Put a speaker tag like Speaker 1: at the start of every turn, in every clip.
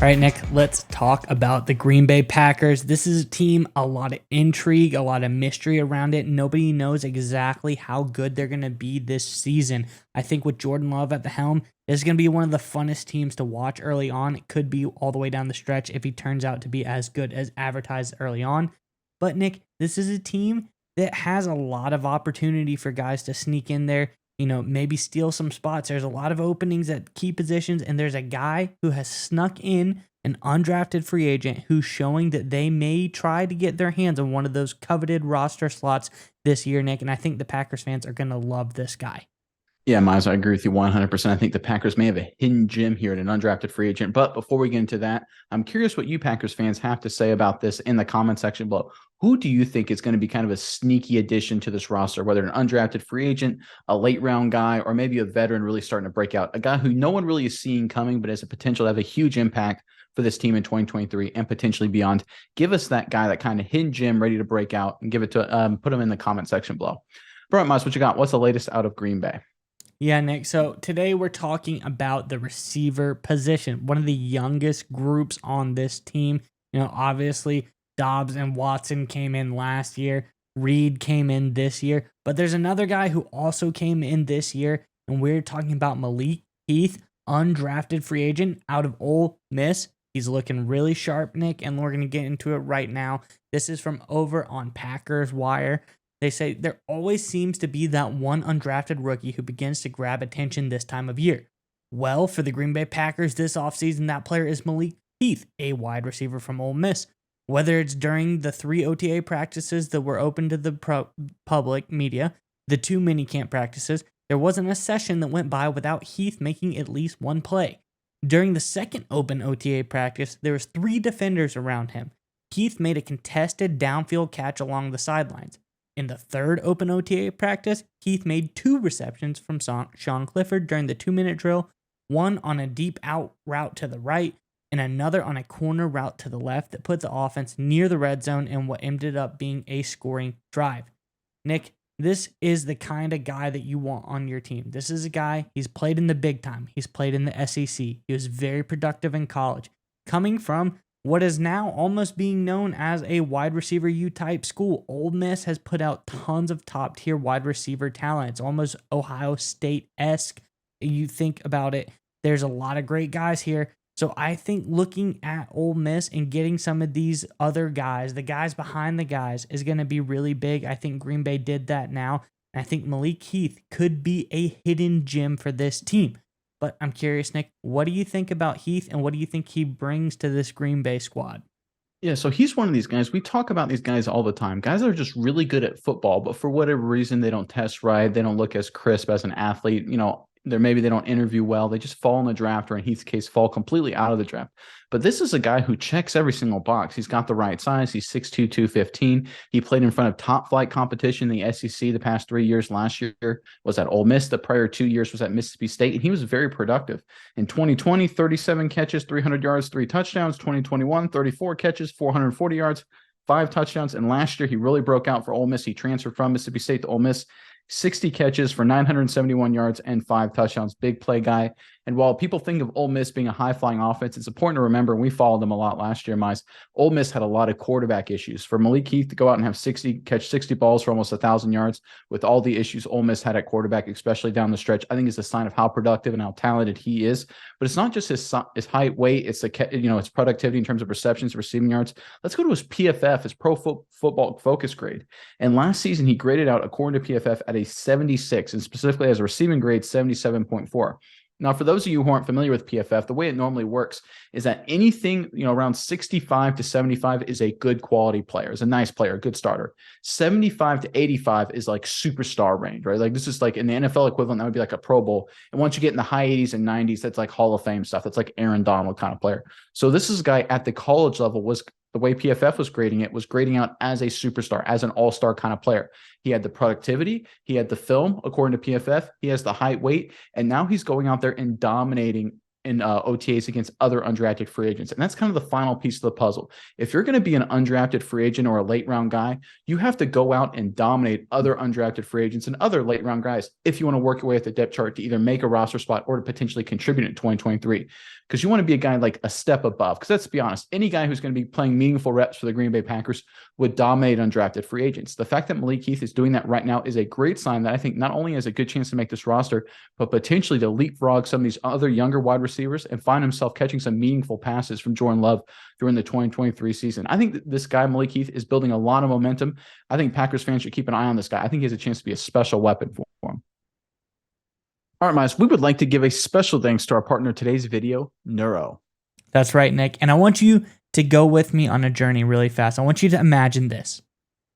Speaker 1: right, Nick, let's talk about the Green Bay Packers. This is a team, a lot of intrigue, a lot of mystery around it. Nobody knows exactly how good they're going to be this season. I think with Jordan Love at the helm, this is going to be one of the funnest teams to watch early on. It could be all the way down the stretch if he turns out to be as good as advertised early on. But, Nick, this is a team that has a lot of opportunity for guys to sneak in there, maybe steal some spots. There's a lot of openings at key positions, and there's a guy who has snuck in, an undrafted free agent, who's showing that they may try to get their hands on one of those coveted roster slots this year, Nick, and I think the Packers fans are going to love this guy.
Speaker 2: Yeah, Miles, I agree with you 100%. I think the Packers may have a hidden gem here in an undrafted free agent. But before we get into that, I'm curious what you Packers fans have to say about this in the comment section below. Who do you think is going to be kind of a sneaky addition to this roster, whether an undrafted free agent, a late round guy, or maybe a veteran really starting to break out, a guy who no one really is seeing coming, but has a potential to have a huge impact for this team in 2023 and potentially beyond? Give us that guy, that kind of hidden gem ready to break out, and give it to put him in the comment section below. All right, Miles, what you got? What's the latest out of Green Bay?
Speaker 1: Yeah, Nick. So today we're talking about the receiver position, one of the youngest groups on this team. Obviously Dobbs and Watson came in last year. Reed came in this year. But there's another guy who also came in this year, and we're talking about Malik Heath, undrafted free agent out of Ole Miss. He's looking really sharp, Nick, and we're going to get into it right now. This is from over on Packers Wire. They say there always seems to be that one undrafted rookie who begins to grab attention this time of year. Well, for the Green Bay Packers this offseason, that player is Malik Keith, a wide receiver from Ole Miss. Whether it's during the 3 OTA practices that were open to the public media, the 2 minicamp practices, there wasn't a session that went by without Heath making at least one play. During the second open OTA practice, there was 3 defenders around him. Heath made a contested downfield catch along the sidelines. In the third open OTA practice, Heath made 2 receptions from Sean Clifford during the 2-minute drill, one on a deep out route to the right, and another on a corner route to the left that put the offense near the red zone in what ended up being a scoring drive. Nick, this is the kind of guy that you want on your team. This is a guy, he's played in the big time. He's played in the SEC. He was very productive in college. Coming from what is now almost being known as a wide receiver U-type school, Ole Miss has put out tons of top-tier wide receiver talent. It's almost Ohio State-esque. You think about it, there's a lot of great guys here. So I think looking at Ole Miss and getting some of these other guys, the guys behind the guys, is going to be really big. I think Green Bay did that now. And I think Malik Heath could be a hidden gem for this team. But I'm curious, Nick, what do you think about Heath, and what do you think he brings to this Green Bay squad?
Speaker 2: Yeah, so he's one of these guys. We talk about these guys all the time. Guys that are just really good at football, but for whatever reason, they don't test right. They don't look as crisp as an athlete. Maybe they don't interview well. They just fall in the draft, or in Heath's case, fall completely out of the draft. But this is a guy who checks every single box. He's got the right size. He's 6'2", 215. He played in front of top flight competition in the SEC the past 3 years. Last year was at Ole Miss. The prior 2 years was at Mississippi State, and he was very productive. In 2020, 37 catches, 300 yards, 3 touchdowns. 2021, 34 catches, 440 yards, 5 touchdowns. And last year, he really broke out for Ole Miss. He transferred from Mississippi State to Ole Miss. 60 catches for 971 yards and 5 touchdowns. Big play guy. And while people think of Ole Miss being a high-flying offense, it's important to remember, and we followed them a lot last year, Mize, Ole Miss had a lot of quarterback issues. For Malik Keith to go out and have catch 60 balls for almost 1,000 yards with all the issues Ole Miss had at quarterback, especially down the stretch, I think is a sign of how productive and how talented he is. But it's not just his height, weight, it's its productivity in terms of receptions, receiving yards. Let's go to his PFF, his Pro Football Focus grade. And last season, he graded out, according to PFF, at a 76, and specifically as a receiving grade, 77.4. Now, for those of you who aren't familiar with PFF, the way it normally works is that anything, around 65 to 75 is a good quality player, is a nice player, a good starter. 75 to 85 is like superstar range, right? Like this is like in the NFL equivalent, that would be like a Pro Bowl. And once you get in the high 80s and 90s, that's like Hall of Fame stuff. That's like Aaron Donald kind of player. So this is a guy at the college level, was the way PFF was grading it, was grading out as a superstar, as an all-star kind of player. He had the productivity, he had the film, according to PFF, he has the height, weight, and now he's going out there and dominating in OTAs against other undrafted free agents. And that's kind of the final piece of the puzzle. If you're going to be an undrafted free agent or a late round guy, you have to go out and dominate other undrafted free agents and other late round guys if you want to work your way up the depth chart to either make a roster spot or to potentially contribute in 2023. Because you want to be a guy like a step above. Because let's be honest, any guy who's going to be playing meaningful reps for the Green Bay Packers would dominate undrafted free agents. The fact that Malik Keith is doing that right now is a great sign that I think not only has a good chance to make this roster, but potentially to leapfrog some of these other younger wide receivers and find himself catching some meaningful passes from Jordan Love during the 2023 season. I think that this guy, Malik Heath, is building a lot of momentum. I think Packers fans should keep an eye on this guy. I think he has a chance to be a special weapon for him. All right, Miles, we would like to give a special thanks to our partner in today's video, Neuro.
Speaker 1: That's right, Nick. And I want you to go with me on a journey really fast. I want you to imagine this.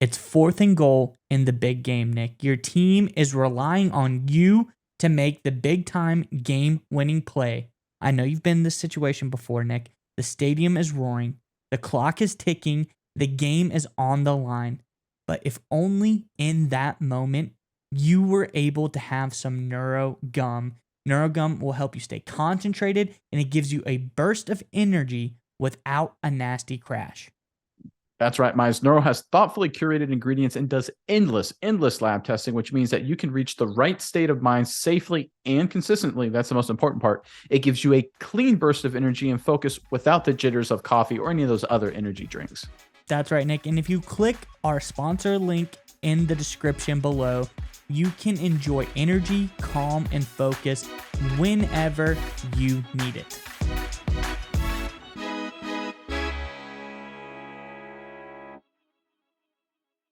Speaker 1: It's 4th and goal in the big game, Nick. Your team is relying on you to make the big-time game-winning play. I know you've been in this situation before, Nick. The stadium is roaring. The clock is ticking. The game is on the line. But if only in that moment you were able to have some Neuro Gum. Neuro Gum will help you stay concentrated, and it gives you a burst of energy without a nasty crash.
Speaker 2: That's right, Miles. Neuro has thoughtfully curated ingredients and does endless lab testing, which means that you can reach the right state of mind safely and consistently. That's the most important part. It gives you a clean burst of energy and focus without the jitters of coffee or any of those other energy drinks.
Speaker 1: That's right, Nick. And if you click our sponsor link in the description below, you can enjoy energy, calm, and focus whenever you need it.